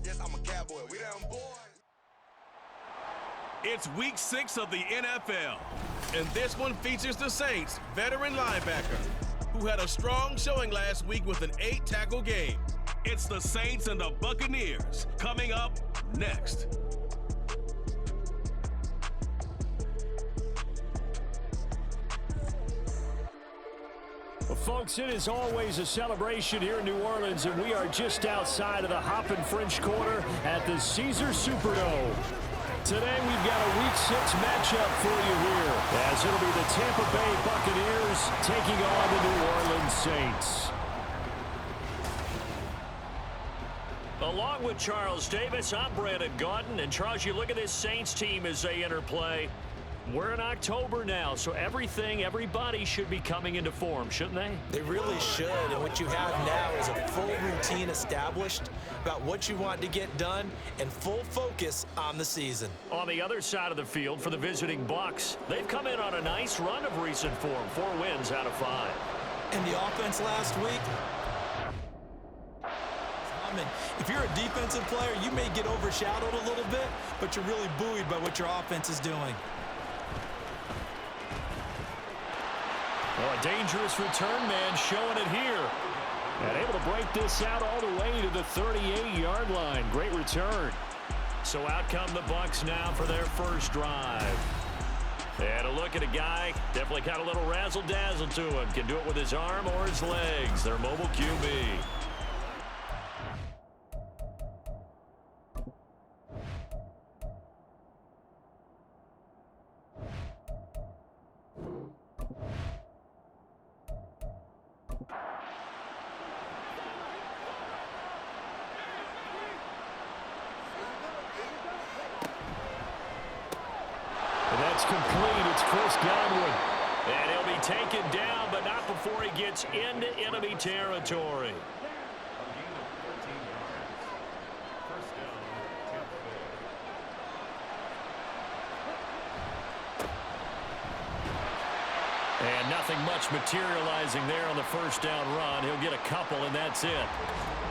Yes, I'm a cowboy. We them boys. It's week 6 of the NFL, and this one features the Saints' veteran linebacker, who had a strong showing last week with an 8-tackle game. It's the Saints and the Buccaneers coming up next. Well, folks, it is always a celebration here in New Orleans, and we are just outside of the Hoppin' French Quarter at the Caesars Superdome. Today, we've got a Week 6 matchup for you here, as it'll be the Tampa Bay Buccaneers taking on the New Orleans Saints. Along with Charles Davis, I'm Brandon Gaudin. And Charles, you look at this Saints team as they enter play. We're in October now, so everybody should be coming into form, shouldn't they? They really should, and what you have now is a full routine established about what you want to get done and full focus on the season. On the other side of the field for the visiting Bucs, they've come in on a nice run of recent form, 4 wins out of 5. And the offense last week, if you're a defensive player, you may get overshadowed a little bit, but you're really buoyed by what your offense is doing. Well, a dangerous return man showing it here. And able to break this out all the way to the 38-yard line. Great return. So out come the Bucs now for their first drive. And a look at a guy, definitely got a little razzle-dazzle to him. Can do it with his arm or his legs. Their mobile QB. That's complete. It's Chris Godwin. And he'll be taken down, but not before he gets into enemy territory. And nothing much materializing there on the first down run. He'll get a couple, and that's it.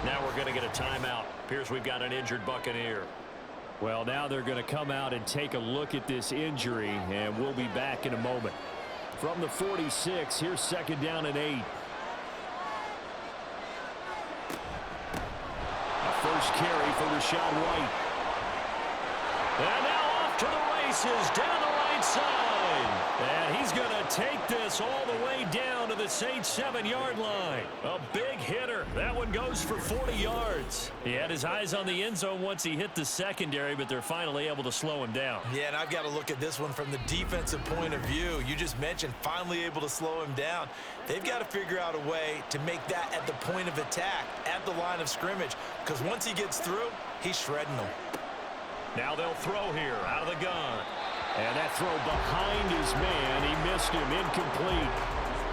Now we're going to get a timeout. Appears we've got an injured Buccaneer. Well, now they're going to come out and take a look at this injury, and we'll be back in a moment. From the 46, here's second down and 8. A first carry for Rachaad White. And now off to the races down the right side. And he's going to take this all the way down to the Saints' 7-yard line. A big hitter. That one goes for 40 yards. He had his eyes on the end zone once he hit the secondary, but they're finally able to slow him down. Yeah, and I've got to look at this one from the defensive point of view. You just mentioned finally able to slow him down. They've got to figure out a way to make that at the point of attack, at the line of scrimmage, because once he gets through, he's shredding them. Now they'll throw here out of the gun. And that throw behind his man, he missed him, incomplete.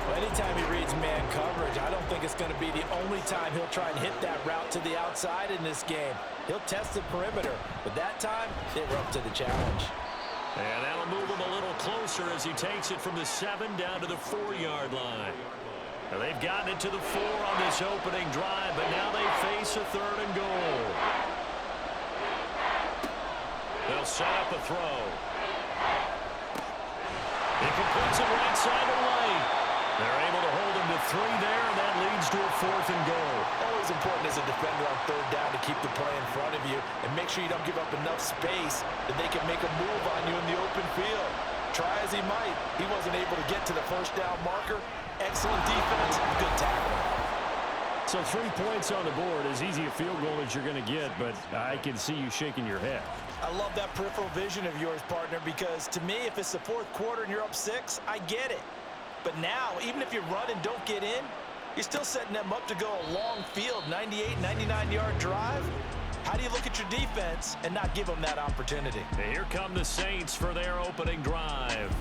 Well, anytime he reads man coverage, I don't think it's going to be the only time he'll try and hit that route to the outside in this game. He'll test the perimeter, but that time, they were up to the challenge. And that'll move him a little closer as he takes it from the 7 down to the 4-yard line. Now they've gotten it to the 4 on this opening drive, but now they face a 3rd and goal. They'll set up a throw. He completes it right side to White. They're able to hold him to 3 there, and that leads to a 4th and goal. Always important as a defender on 3rd down to keep the play in front of you and make sure you don't give up enough space that they can make a move on you in the open field. Try as he might, he wasn't able to get to the first down marker. Excellent defense, good tackle. So 3 points on the board, as easy a field goal as you're going to get, but I can see you shaking your head. I love that peripheral vision of yours, partner, because to me, if it's the 4th quarter and you're up 6, I get it. But now, even if you run and don't get in, you're still setting them up to go a long field, 98, 99-yard drive. How do you look at your defense and not give them that opportunity? And here come the Saints for their opening drive.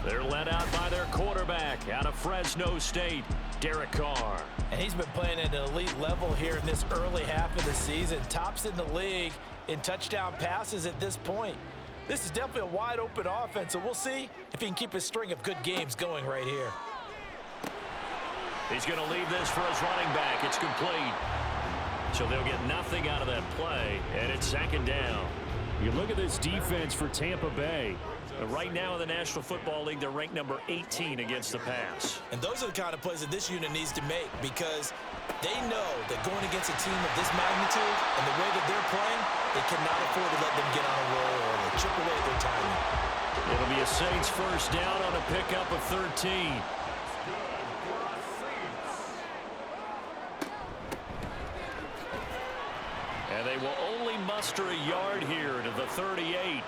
They're led out by their quarterback out of Fresno State, Derek Carr. And he's been playing at an elite level here in this early half of the season. Tops in the league in touchdown passes at this point. This is definitely a wide-open offense, so we'll see if he can keep his string of good games going right here. He's going to leave this for his running back. It's complete. So they'll get nothing out of that play, and it's second down. You look at this defense for Tampa Bay. Right now in the National Football League, they're ranked number 18 against the pass. And those are the kind of plays that this unit needs to make, because they know that going against a team of this magnitude and the way that they're playing, they cannot afford to let them get on a roll or they chip away at their timing. It'll be a Saints first down on a pickup of 13. And they will only muster a yard here to the 38.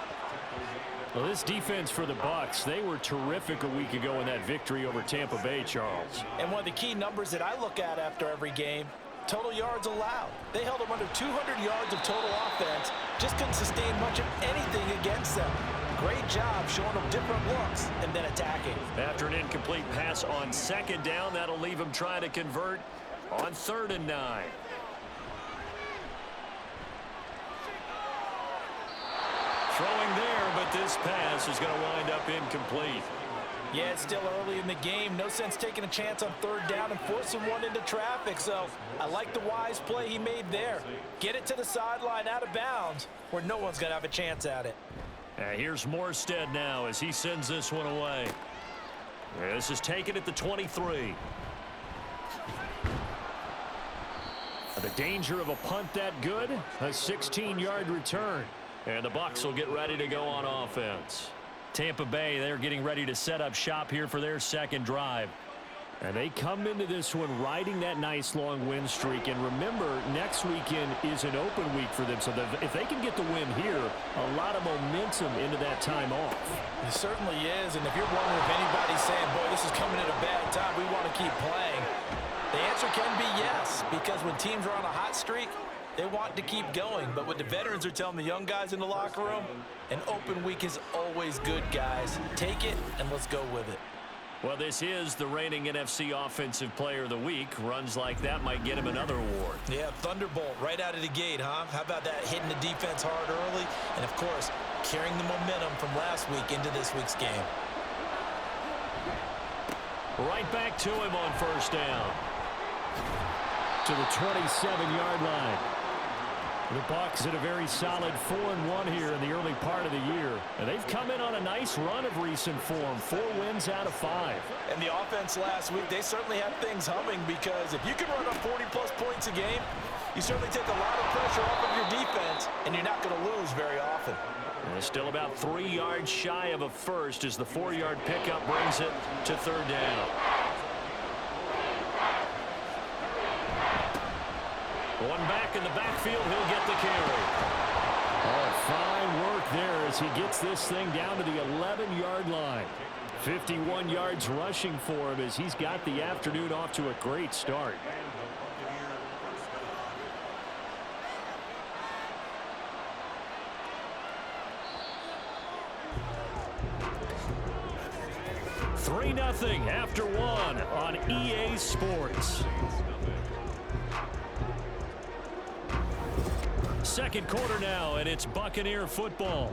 Well, this defense for the Bucs, they were terrific a week ago in that victory over Tampa Bay, Charles. And one of the key numbers that I look at after every game, total yards allowed. They held them under 200 yards of total offense, just couldn't sustain much of anything against them. Great job showing them different looks and then attacking. After an incomplete pass on second down, that'll leave them trying to convert on 3rd and 9. Throwing there, but this pass is going to wind up incomplete. Yeah, it's still early in the game. No sense taking a chance on 3rd down and forcing one into traffic. So I like the wise play he made there. Get it to the sideline out of bounds where no one's going to have a chance at it. Here's Morstead now as he sends this one away. This is taken at the 23. The danger of a punt that good, a 16-yard return. And the Bucs will get ready to go on offense. Tampa Bay, they're getting ready to set up shop here for their second drive. And they come into this one riding that nice long win streak. And remember, next weekend is an open week for them. So if they can get the win here, a lot of momentum into that time off. It certainly is. And if you're wondering if anybody's saying, boy, this is coming at a bad time, we want to keep playing, the answer can be yes. Because when teams are on a hot streak, they want to keep going. But what the veterans are telling the young guys in the locker room, an open week is always good, guys. Take it and let's go with it. Well, this is the reigning NFC Offensive Player of the Week. Runs like that might get him another award. Yeah, Thunderbolt right out of the gate, huh? How about that, hitting the defense hard early? And, of course, carrying the momentum from last week into this week's game. Right back to him on first down. To the 27-yard line. The Bucs at a very solid 4-1 here in the early part of the year. And they've come in on a nice run of recent form. 4 wins out of 5. And the offense last week, they certainly have things humming, because if you can run up 40-plus points a game, you certainly take a lot of pressure off of your defense, and you're not going to lose very often. And it's still about 3 yards shy of a first as the 4-yard pickup brings it to 3rd down. One back in the backfield, he'll get the carry. Oh, fine work there as he gets this thing down to the 11-yard line. 51 yards rushing for him as he's got the afternoon off to a great start. Three 3-0 after 1 on EA Sports. Second quarter now, and it's Buccaneer football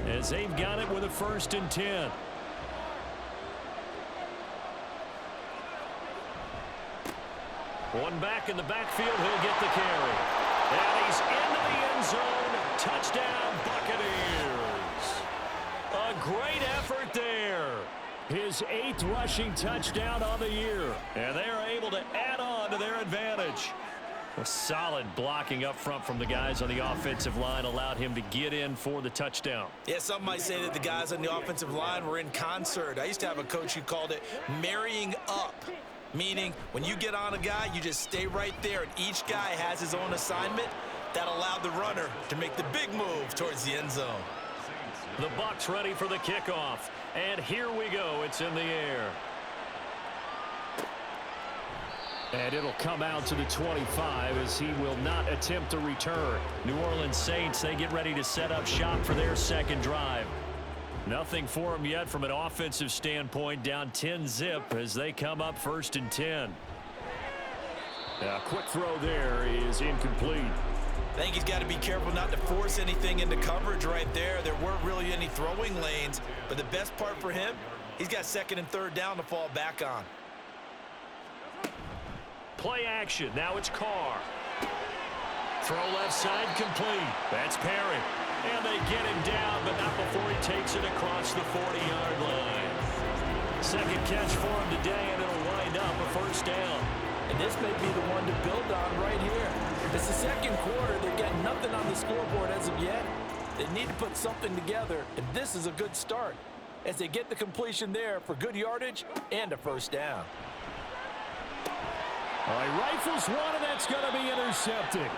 as they've got it with a 1st and 10. One back in the backfield, he'll get the carry. And he's into the end zone. Touchdown, Buccaneers. A great effort there. His 8th rushing touchdown on the year. And they are able to add on to their advantage. A solid blocking up front from the guys on the offensive line allowed him to get in for the touchdown. Yeah, some might say that the guys on the offensive line were in concert. I used to have a coach who called it marrying up, meaning when you get on a guy, you just stay right there, and each guy has his own assignment. That allowed the runner to make the big move towards the end zone. The Bucs ready for the kickoff, and here we go. It's in the air. And it'll come out to the 25 as he will not attempt to return. New Orleans Saints, they get ready to set up shop for their second drive. Nothing for them yet from an offensive standpoint, down 10-zip as they come up 1st and 10. A quick throw there is incomplete. I think he's got to be careful not to force anything into coverage right there. There weren't really any throwing lanes, but the best part for him, he's got 2nd and 3rd down to fall back on. Play action. Now it's Carr. throw left side complete. That's Perry. And they get him down, but not before he takes it across the 40-yard line. Second catch for him today, and it'll wind up a first down. And this may be the one to build on right here. It's the second quarter. They're getting nothing on the scoreboard as of yet. They need to put something together, and this is a good start as they get the completion there for good yardage and a first down. All right, rifles one, and that's going to be intercepted.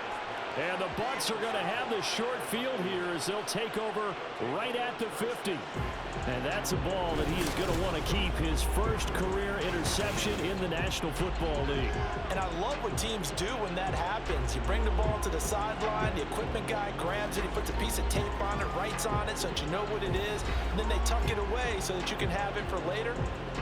And the Bucs are going to have the short field here as they'll take over right at the 50. And that's a ball that he is going to want to keep, his first career interception in the National Football League. And I love what teams do when that happens. You bring the ball to the sideline, the equipment guy grabs it, he puts a piece of tape on it, writes on it so that you know what it is, and then they tuck it away so that you can have it for later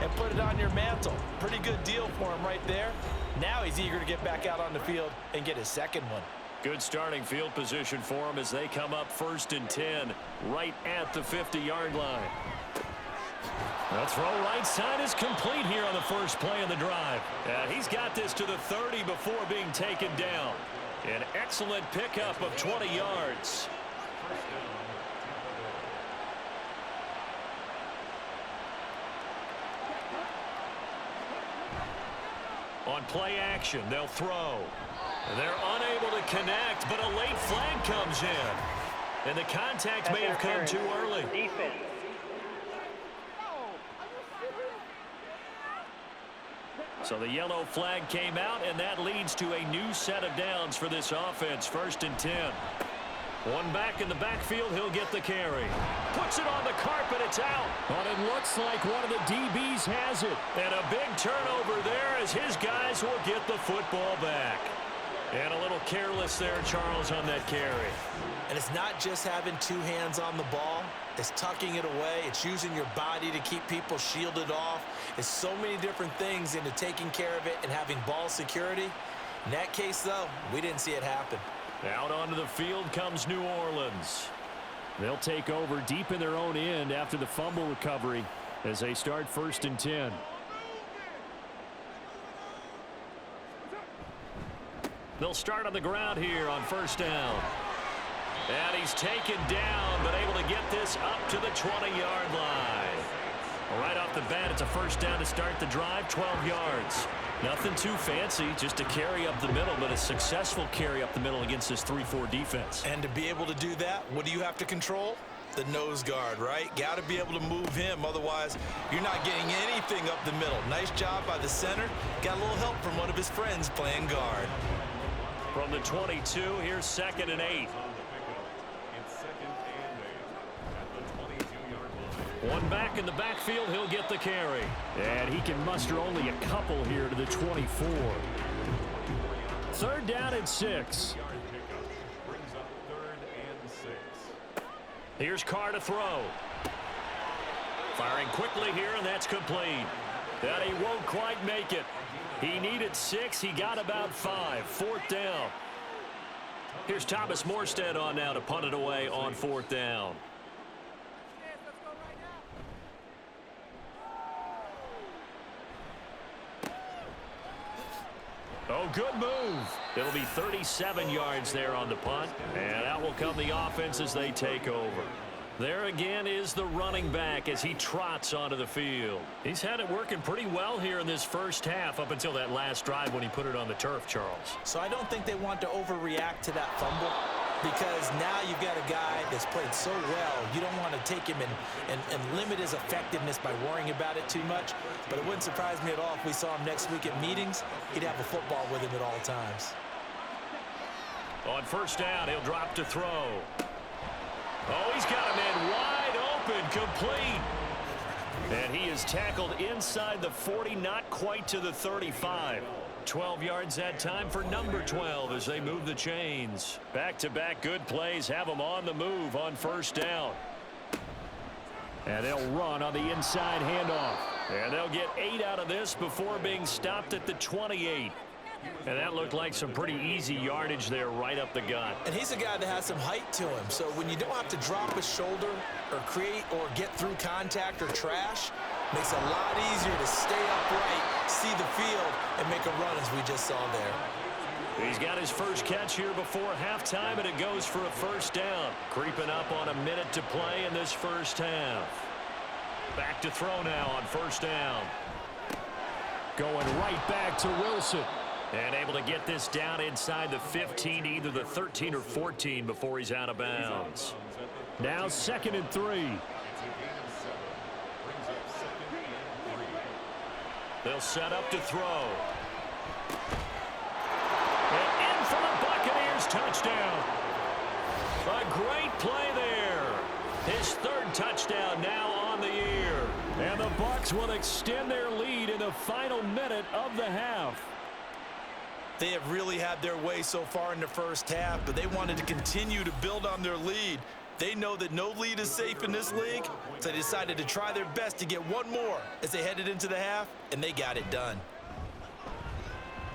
and put it on your mantle. Pretty good deal for him right there. Now he's eager to get back out on the field and get his second one. Good starting field position for them as they come up 1st and 10 right at the 50-yard line. The throw right side is complete here on the first play of the drive. He's got this to the 30 before being taken down. An excellent pickup of 20 yards. On play action, they'll throw. They're unable to connect, but a late flag comes in. And the contact may have come too early. Defense. So the yellow flag came out, and that leads to a new set of downs for this offense. 1st and 10. One back in the backfield, he'll get the carry. Puts it on the carpet, it's out. But it looks like one of the DBs has it. And a big turnover there as his guys will get the football back. And a little careless there, Charles, on that carry. And it's not just having two hands on the ball. It's tucking it away. It's using your body to keep people shielded off. It's so many different things into taking care of it and having ball security. In that case, though, we didn't see it happen. Out onto the field comes New Orleans. They'll take over deep in their own end after the fumble recovery as they start 1st and 10. They'll start on the ground here on 1st down. And he's taken down, but able to get this up to the 20-yard line. Right off the bat, it's a 1st down to start the drive, 12 yards. Nothing too fancy, just a carry up the middle, but a successful carry up the middle against this 3-4 defense. And to be able to do that, what do you have to control? The nose guard, right? Got to be able to move him, otherwise you're not getting anything up the middle. Nice job by the center. Got a little help from one of his friends playing guard. From the 22, here's 2nd and 8. One back in the backfield, he'll get the carry. And he can muster only a couple here to the 24. 3rd down and 6. Here's Carr to throw. Firing quickly here, and that's complete. And he won't quite make it. He needed 6. He got about 5. 4th down. Here's Thomas Morstead on now to punt it away on 4th down. Oh, good move. It'll be 37 yards there on the punt. And out will come the offense as they take over. There again is the running back as he trots onto the field. He's had it working pretty well here in this first half up until that last drive when he put it on the turf, Charles. So I don't think they want to overreact to that fumble because now you've got a guy that's played so well. You don't want to take him and limit his effectiveness by worrying about it too much. But it wouldn't surprise me at all if we saw him next week at meetings. He'd have a football with him at all times. On 1st down, he'll drop to throw. Oh, he's got a man wide open, complete. And he is tackled inside the 40, not quite to the 35. 12 yards that time for number 12 as they move the chains. Back-to-back good plays have them on the move on 1st down. And they'll run on the inside handoff. And they'll get 8 out of this before being stopped at the 28. And that looked like some pretty easy yardage there right up the gut. And he's a guy that has some height to him. So when you don't have to drop his shoulder or create or get through contact or trash, makes it a lot easier to stay upright, see the field, and make a run as we just saw there. He's got his first catch here before halftime, and it goes for a first down. Creeping up on a minute to play in this first half. Back to throw now on first down. Going right back to Wilson. And able to get this down inside the 15, either the 13 or 14 before he's out of bounds. Now 2nd and 3. They'll set up to throw. And in for the Buccaneers touchdown. A great play there. His 3rd touchdown now on the year. And the Bucs will extend their lead in the final minute of the half. They have really had their way so far in the first half, but they wanted to continue to build on their lead. They know that no lead is safe in this league, so they decided to try their best to get one more as they headed into the half, and they got it done.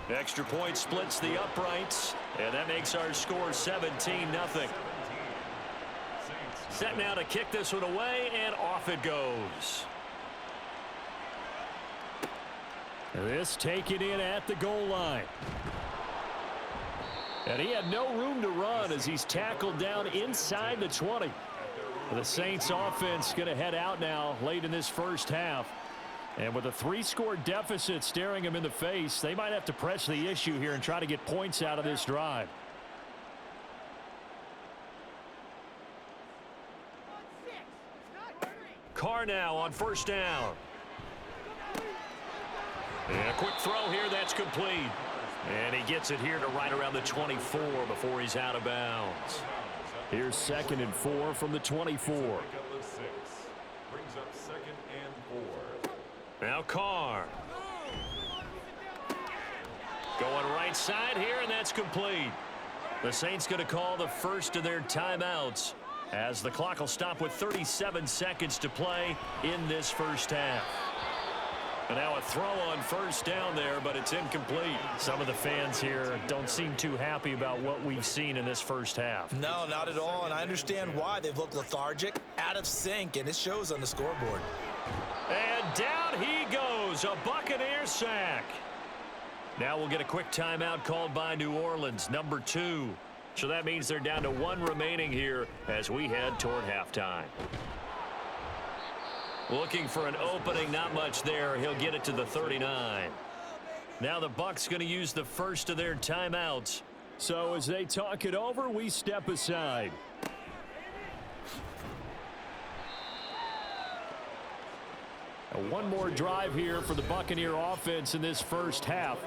Extra point splits the uprights, and that makes our score 17-0. Set now to kick this one away, and off it goes. This taken in at the goal line. And he had no room to run as he's tackled down inside the 20. The Saints offense going to head out now late in this first half. And with a 3-score deficit staring them in the face, they might have to press the issue here and try to get points out of this drive. Carr now on first down. And a quick throw here, that's complete. And he gets it here to right around the 24 before he's out of bounds. Here's 2nd and 4 from the 24. Brings up 2nd and 4. Now Carr. Going right side here, and that's complete. The Saints going to call the first of their timeouts as the clock will stop with 37 seconds to play in this first half. And now a throw on first down there, but it's incomplete. Some of the fans here don't seem too happy about what we've seen in this first half. No, not at all, and I understand why. They've looked lethargic, out of sync, and it shows on the scoreboard. And down he goes, a Buccaneer sack. Now we'll get a quick timeout called by New Orleans, number 2. So that means they're down to 1 remaining here as we head toward halftime. Looking for an opening, not much there. He'll get it to the 39. Now the Bucs going to use the first of their timeouts. So as they talk it over, we step aside. One more drive here for the Buccaneer offense in this first half.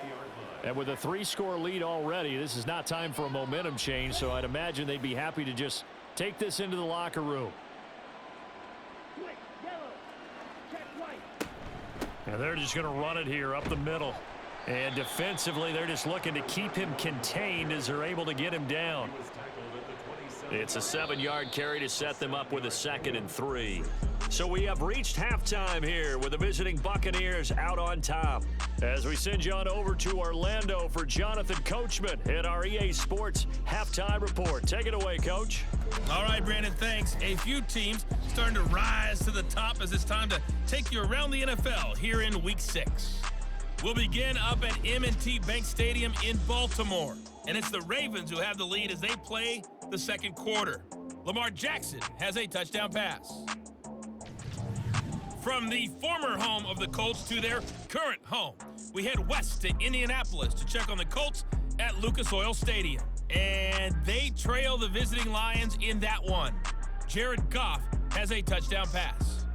And with a 3-score lead already, this is not time for a momentum change, so I'd imagine they'd be happy to just take this into the locker room. And they're just going to run it here up the middle. And defensively, they're just looking to keep him contained as they're able to get him down. It's a 7-yard carry to set them up with a 2nd and 3. So we have reached halftime here with the visiting Buccaneers out on top. As we send you on over to Orlando for Jonathan Coachman at our EA Sports Halftime Report. Take it away, Coach. All right, Brandon, thanks. A few teams starting to rise to the top as it's time to take you around the NFL here in Week 6. We'll begin up at M&T Bank Stadium in Baltimore. And it's the Ravens who have the lead as they play the second quarter. Lamar Jackson has a touchdown pass. From the former home of the Colts to their current home, we head west to Indianapolis to check on the Colts at Lucas Oil Stadium. And they trail the visiting Lions in that one. Jared Goff has a touchdown pass.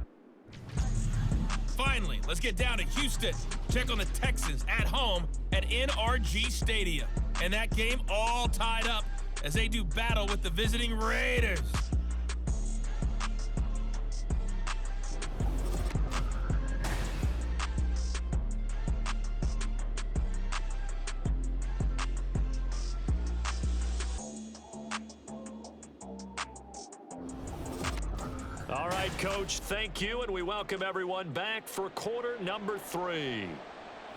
Finally, let's get down to Houston. Check on the Texans at home at NRG Stadium. And that game all tied up as they do battle with the visiting Raiders. All right, Coach, thank you, and we welcome everyone back for quarter number 3.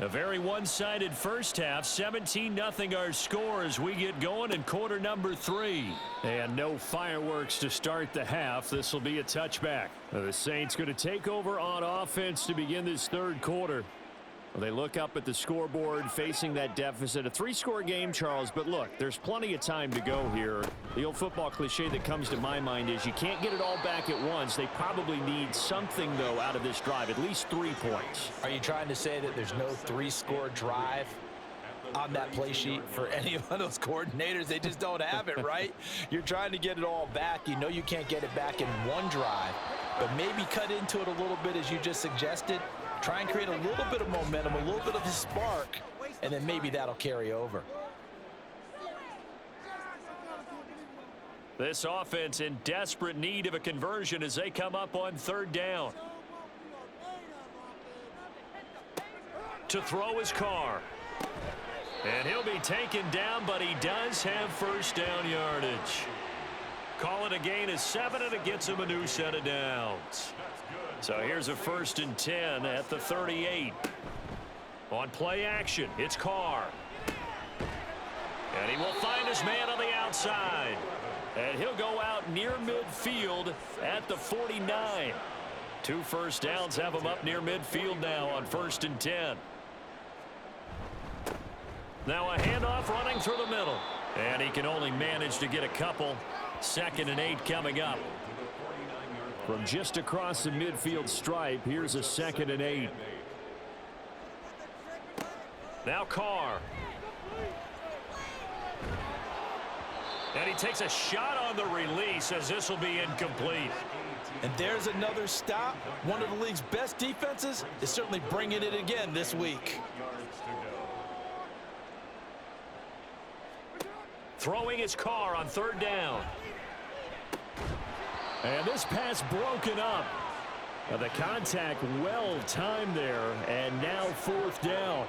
A very one-sided first half, 17-0 our score as we get going in quarter number 3. And no fireworks to start the half. This will be a touchback. The Saints going to take over on offense to begin this third quarter. Well, they look up at the scoreboard facing that deficit. A 3-score game, Charles, but look, there's plenty of time to go here. The old football cliche that comes to my mind is you can't get it all back at once. They probably need something, though, out of this drive, at least 3 points. Are you trying to say that there's no 3-score drive on that play sheet for any of those coordinators? They just don't have it, right? You're trying to get it all back. You know you can't get it back in one drive, but maybe cut into it a little bit as you just suggested. Try and create a little bit of momentum, a little bit of a spark, and then maybe that'll carry over. This offense in desperate need of a conversion as they come up on 3rd down. To throw his Carr. And he'll be taken down, but he does have 1st down yardage. Call it a gain of 7, and it gets him a new set of downs. So here's a 1st and 10 at the 38. On play action, it's Carr. And he will find his man on the outside. And he'll go out near midfield at the 49. 2 first downs have him up near midfield now on 1st and 10. Now a handoff running through the middle. And he can only manage to get a couple. 2nd and 8 coming up. From just across the midfield stripe, here's a 2nd and 8. Now Carr. And he takes a shot on the release as this will be incomplete. And there's another stop. One of the league's best defenses is certainly bringing it again this week. Throwing his Carr on 3rd down. And this pass broken up. The contact well timed there, and now 4th down.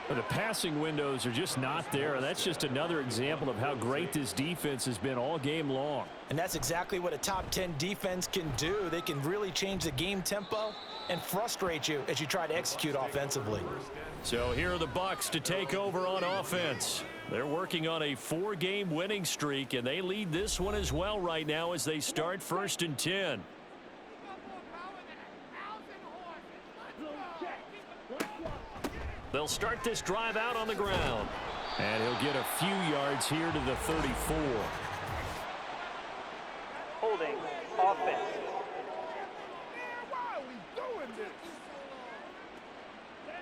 The passing windows are just not there, and that's just another example of how great this defense has been all game long. And that's exactly what a top 10 defense can do. They can really change the game tempo and frustrate you as you try to execute offensively. So here are the Bucs to take over on offense. They're working on a 4-game winning streak, and they lead this one as well right now as they start 1st and 10. They'll start this drive out on the ground. And he'll get a few yards here to the 34. Holding offense.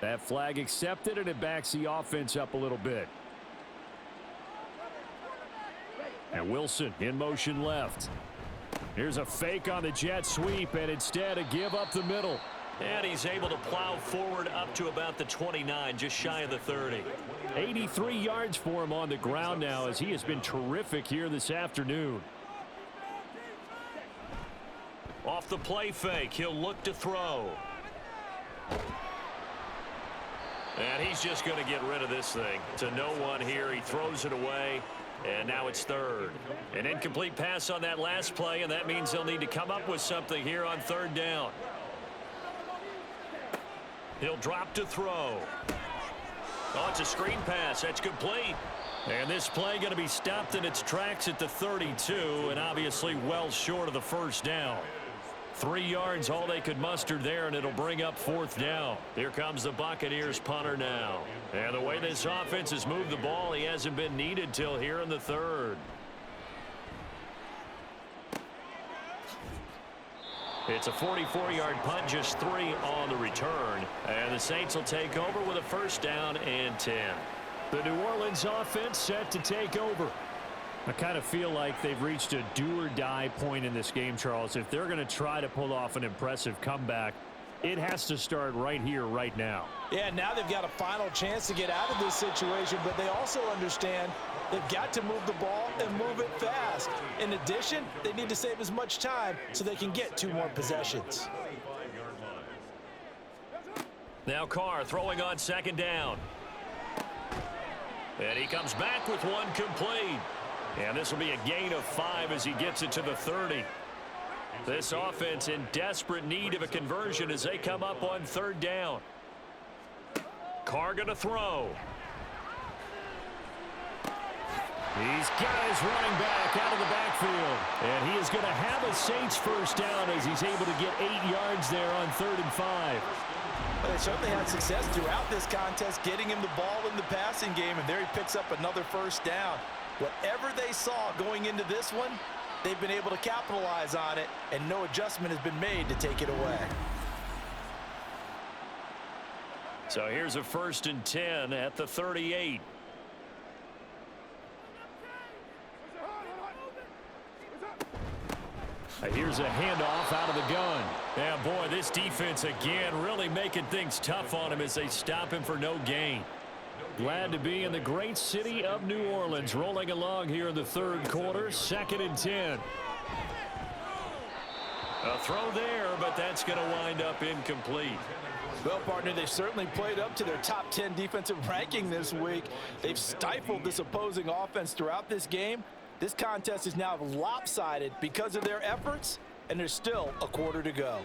That flag accepted, and it backs the offense up a little bit. And Wilson in motion left. Here's a fake on the jet sweep, and instead a give up the middle. And he's able to plow forward up to about the 29, just shy of the 30. 83 yards for him on the ground now as he has been terrific here this afternoon. Off the play fake, he'll look to throw. And he's just going to get rid of this thing. To no one here, he throws it away. And now it's 3rd. An incomplete pass on that last play, and that means they'll need to come up with something here on 3rd down. He'll drop to throw. Oh, it's a screen pass. That's complete. And this play going to be stopped in its tracks at the 32, and obviously well short of the 1st down. 3 yards all they could muster there, and it'll bring up 4th down. Here comes the Buccaneers punter now. And the way this offense has moved the ball, he hasn't been needed till here in the 3rd. It's a 44-yard punt, just 3 on the return. And the Saints will take over with a 1st down and 10. The New Orleans offense set to take over. I kind of feel like they've reached a do-or-die point in this game, Charles. If they're going to try to pull off an impressive comeback, it has to start right here, right now. Yeah, now they've got a final chance to get out of this situation, but they also understand they've got to move the ball and move it fast. In addition, they need to save as much time so they can get 2 more possessions. Now Carr throwing on 2nd down. And he comes back with one complete. And this will be a gain of 5 as he gets it to the 30. This offense in desperate need of a conversion as they come up on 3rd down. Carr going to throw. He's got his running back out of the backfield. And he is going to have a Saints 1st down as he's able to get 8 yards there on 3rd and 5. They certainly had success throughout this contest, getting him the ball in the passing game, and there he picks up another first down. Whatever they saw going into this one, they've been able to capitalize on it, and no adjustment has been made to take it away. So here's a 1st and 10 at the 38. Here's a handoff out of the gun. Yeah, boy, this defense again really making things tough on him as they stop him for no gain. Glad to be in the great city of New Orleans, rolling along here in the 3rd quarter, 2nd and 10. A throw there, but that's going to wind up incomplete. Well, partner, they certainly played up to their top 10 defensive ranking this week. They've stifled this opposing offense throughout this game. This contest is now lopsided because of their efforts, and there's still a quarter to go.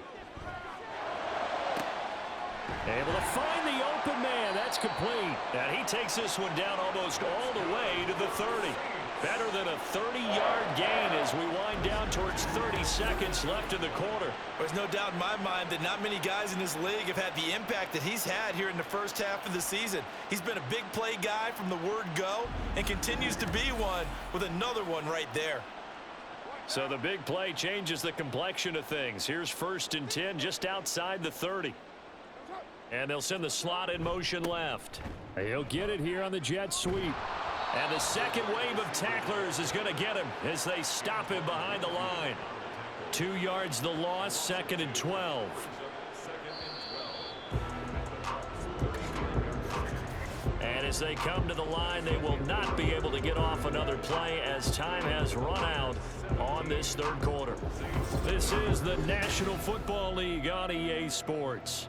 Able to find the open man. That's complete. And he takes this one down almost all the way to the 30. Better than a 30-yard gain as we wind down towards 30 seconds left in the quarter. There's no doubt in my mind that not many guys in this league have had the impact that he's had here in the first half of the season. He's been a big play guy from the word go and continues to be one with another one right there. So the big play changes the complexion of things. Here's 1st and 10 just outside the 30. And they'll send the slot in motion left. He'll get it here on the jet sweep. And the second wave of tacklers is going to get him as they stop him behind the line. 2 yards the loss, 2nd and 12. And as they come to the line, they will not be able to get off another play as time has run out on this 3rd quarter. This is the National Football League on EA Sports.